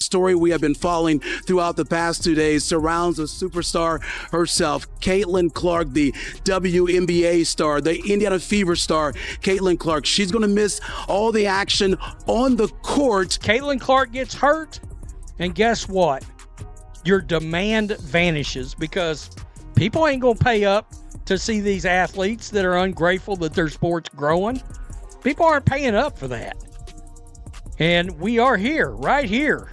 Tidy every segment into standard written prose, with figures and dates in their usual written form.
story we have been following throughout the past 2 days surrounds the superstar herself, Caitlin Clark, the WNBA star, the Indiana Fever star, Caitlin Clark. She's going to miss all the action on the court. Caitlin Clark gets hurt, and guess what? Your demand vanishes because people ain't going to pay up to see these athletes that are ungrateful that their sport's growing. People aren't paying up for that. And we are here, right here.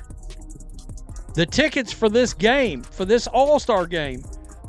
The tickets for this game, for this All-Star game,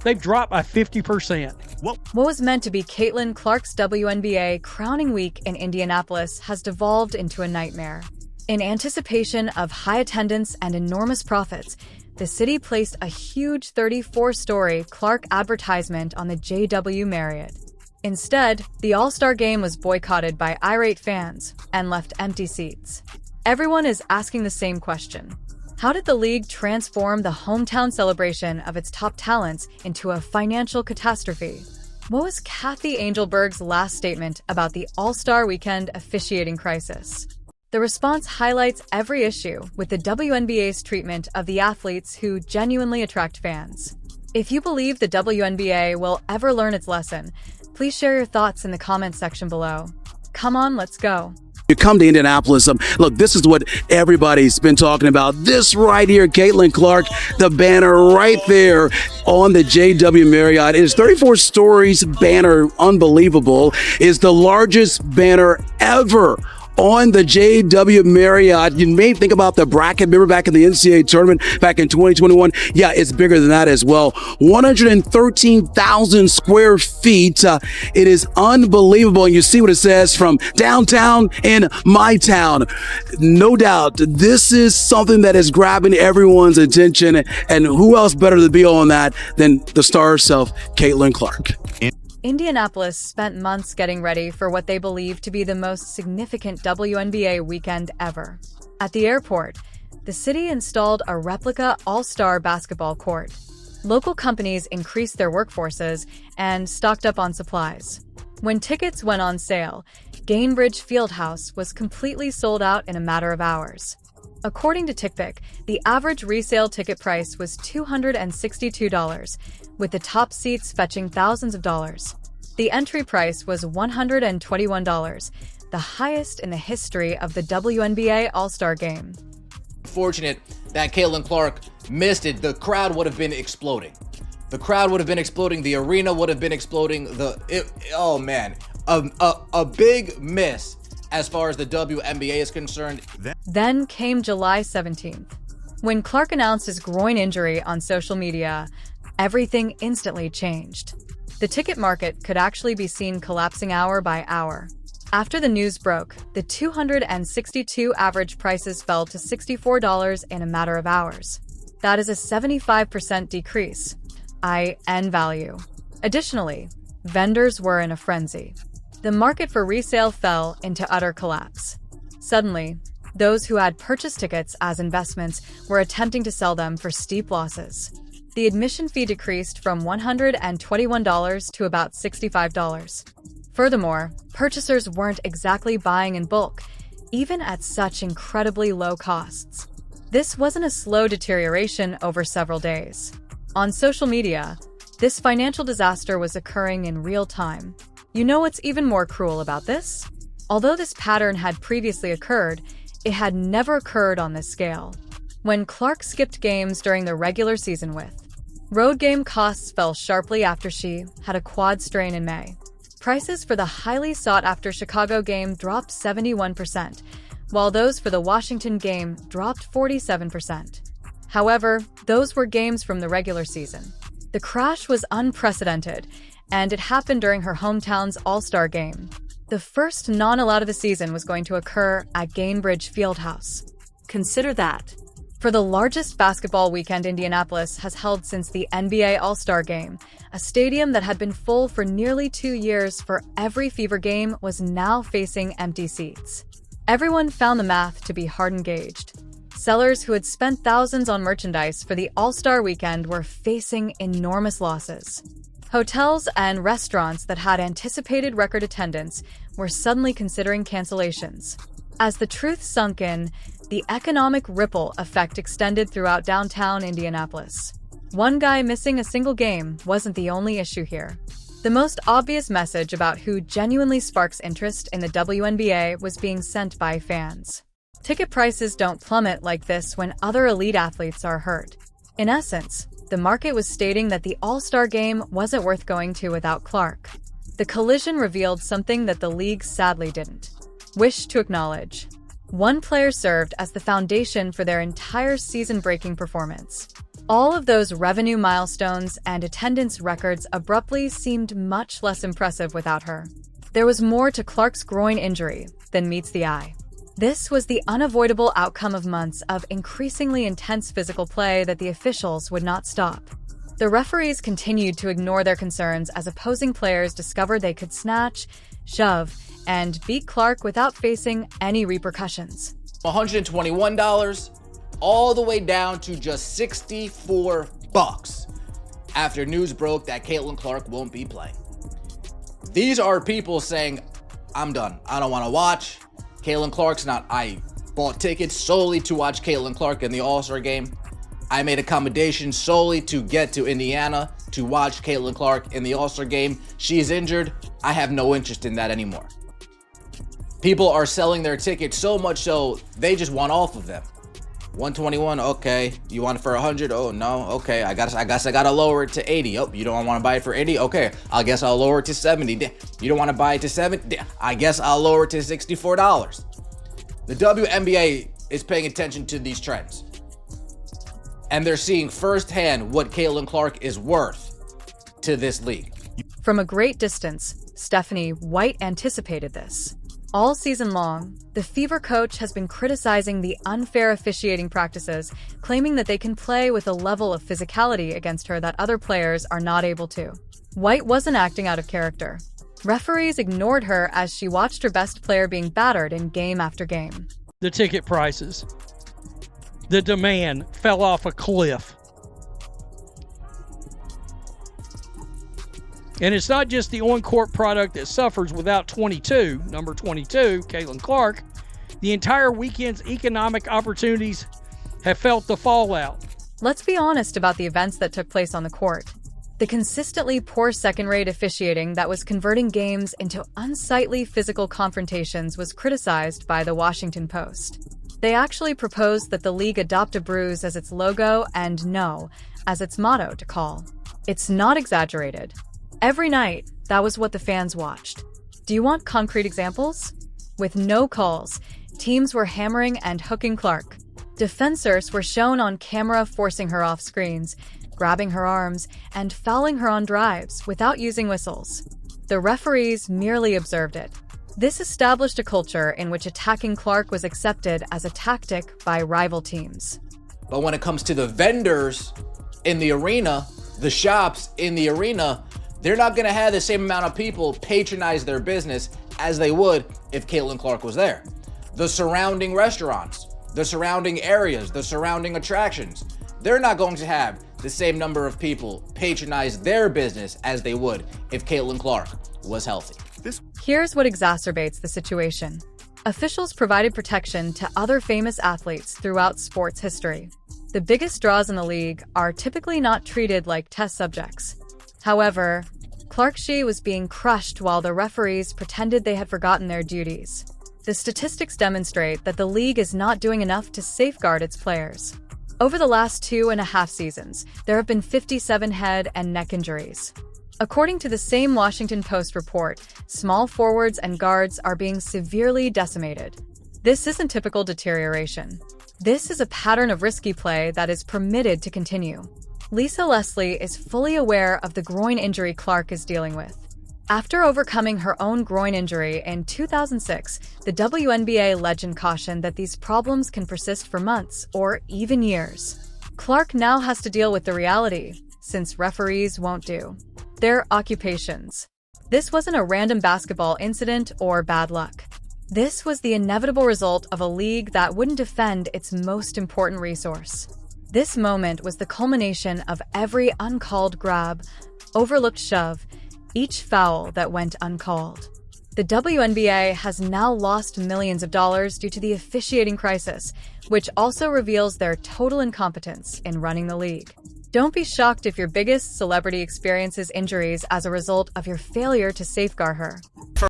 they've dropped by 50%. What was meant to be Caitlin Clark's WNBA crowning week in Indianapolis has devolved into a nightmare. In anticipation of high attendance and enormous profits, the city placed a huge 34-story Clark advertisement on the JW Marriott. Instead, the All-Star Game was boycotted by irate fans and left empty seats. Everyone is asking the same question. How did the league transform the hometown celebration of its top talents into a financial catastrophe? What was Kathy Angelberg's last statement about the All-Star Weekend officiating crisis? The response highlights every issue with the WNBA's treatment of the athletes who genuinely attract fans. If you believe the WNBA will ever learn its lesson, please share your thoughts in the comments section below. Come on, let's go. You come to Indianapolis, look, this is what everybody's been talking about. This right here, Caitlin Clark, the banner right there on the JW Marriott. It is 34 stories banner, unbelievable. It's the largest banner ever on the JW Marriott. You may think about the bracket. Remember back in the NCAA tournament back in 2021? Yeah, it's bigger than that as well. 113,000 square feet. It is unbelievable. And you see what it says, from downtown in my town. No doubt, this is something that is grabbing everyone's attention. And who else better to be on that than the star herself, Caitlin Clark? Indianapolis spent months getting ready for what they believe to be the most significant WNBA weekend ever. At the airport, the city installed a replica all-star basketball court. Local companies increased their workforces and stocked up on supplies. When tickets went on sale, Gainbridge Fieldhouse was completely sold out in a matter of hours. According to TickPick, the average resale ticket price was $262, with the top seats fetching thousands of dollars. The entry price was $121, the highest in the history of the WNBA All-Star Game. Fortunate that Caitlin Clark missed it. The crowd would have been exploding. The crowd would have been exploding. The arena would have been exploding. Oh man, a big miss as far as the WNBA is concerned. Then came July 17th. When Clark announced his groin injury on social media, everything instantly changed. The ticket market could actually be seen collapsing hour by hour. After the news broke, the 262 average prices fell to $64 in a matter of hours. That is a 75% decrease in value. Additionally, vendors were in a frenzy. The market for resale fell into utter collapse. Suddenly, those who had purchased tickets as investments were attempting to sell them for steep losses. The admission fee decreased from $121 to about $65. Furthermore, purchasers weren't exactly buying in bulk, even at such incredibly low costs. This wasn't a slow deterioration over several days. On social media, this financial disaster was occurring in real time. You know what's even more cruel about this? Although this pattern had previously occurred, it had never occurred on this scale. When Clark skipped games during the regular season road game costs fell sharply after she had a quad strain in May. Prices for the highly sought-after Chicago game dropped 71%, while those for the Washington game dropped 47%. However, those were games from the regular season. The crash was unprecedented, and it happened during her hometown's All-Star Game. The first non-allowed of the season was going to occur at Gainbridge Fieldhouse. Consider that. For the largest basketball weekend Indianapolis has held since the NBA All-Star Game, a stadium that had been full for nearly 2 years for every Fever game was now facing empty seats. Everyone found the math to be hard engaged. Sellers who had spent thousands on merchandise for the All-Star weekend were facing enormous losses. Hotels and restaurants that had anticipated record attendance were suddenly considering cancellations. As the truth sunk in, the economic ripple effect extended throughout downtown Indianapolis. One guy missing a single game wasn't the only issue here. The most obvious message about who genuinely sparks interest in the WNBA was being sent by fans. Ticket prices don't plummet like this when other elite athletes are hurt. In essence, the market was stating that the All-Star Game wasn't worth going to without Clark. The collision revealed something that the league sadly didn't wish to acknowledge. One player served as the foundation for their entire season-breaking performance. All of those revenue milestones and attendance records abruptly seemed much less impressive without her. There was more to Clark's groin injury than meets the eye. This was the unavoidable outcome of months of increasingly intense physical play that the officials would not stop. The referees continued to ignore their concerns as opposing players discovered they could snatch, shove, and beat Clark without facing any repercussions. $121 all the way down to just $64 after news broke that Caitlin Clark won't be playing. These are people saying, I'm done. I don't want to watch. Caitlin Clark's not. I bought tickets solely to watch Caitlin Clark in the All-Star Game. I made accommodations solely to get to Indiana to watch Caitlin Clark in the All-Star Game. She's injured. I have no interest in that anymore. People are selling their tickets so much so they just want off of them. 121, okay. You want it for 100? Oh no, okay. I guess I gotta lower it to 80. Oh, you don't want to buy it for 80? Okay, I guess I'll lower it to 70. You don't want to buy it to 70? I guess I'll lower it to $64. The WNBA is paying attention to these trends, and they're seeing firsthand what Caitlin Clark is worth to this league. From a great distance, Stephanie White anticipated this. All season long, the Fever coach has been criticizing the unfair officiating practices, claiming that they can play with a level of physicality against her that other players are not able to. White wasn't acting out of character. Referees ignored her as she watched her best player being battered in game after game. The ticket prices. The demand fell off a cliff. And it's not just the on-court product that suffers without number 22, Caitlin Clark. The entire weekend's economic opportunities have felt the fallout. Let's be honest about the events that took place on the court. The consistently poor second-rate officiating that was converting games into unsightly physical confrontations was criticized by the Washington Post. They actually proposed that the league adopt a bruise as its logo and no as its motto to call. It's not exaggerated. Every night, that was what the fans watched. Do you want concrete examples? With no calls, teams were hammering and hooking Clark. Defenders were shown on camera forcing her off screens, grabbing her arms, and fouling her on drives without using whistles. The referees merely observed it. This established a culture in which attacking Clark was accepted as a tactic by rival teams. But when it comes to the vendors in the arena, the shops in the arena, they're not going to have the same amount of people patronize their business as they would if Caitlin Clark was there. The surrounding restaurants, the surrounding areas, the surrounding attractions, they're not going to have the same number of people patronize their business as they would if Caitlin Clark was healthy. Here's what exacerbates the situation. Officials provided protection to other famous athletes throughout sports history. The biggest draws in the league are typically not treated like test subjects. However, Clark Shea was being crushed while the referees pretended they had forgotten their duties. The statistics demonstrate that the league is not doing enough to safeguard its players. Over the last 2.5 seasons, there have been 57 head and neck injuries. According to the same Washington Post report, small forwards and guards are being severely decimated. This isn't typical deterioration. This is a pattern of risky play that is permitted to continue. Lisa Leslie is fully aware of the groin injury Clark is dealing with. After overcoming her own groin injury in 2006, the WNBA legend cautioned that these problems can persist for months or even years. Clark now has to deal with the reality, since referees won't do their occupations. This wasn't a random basketball incident or bad luck. This was the inevitable result of a league that wouldn't defend its most important resource. This moment was the culmination of every uncalled grab, overlooked shove, each foul that went uncalled. The WNBA has now lost millions of dollars due to the officiating crisis, which also reveals their total incompetence in running the league. Don't be shocked if your biggest celebrity experiences injuries as a result of your failure to safeguard her.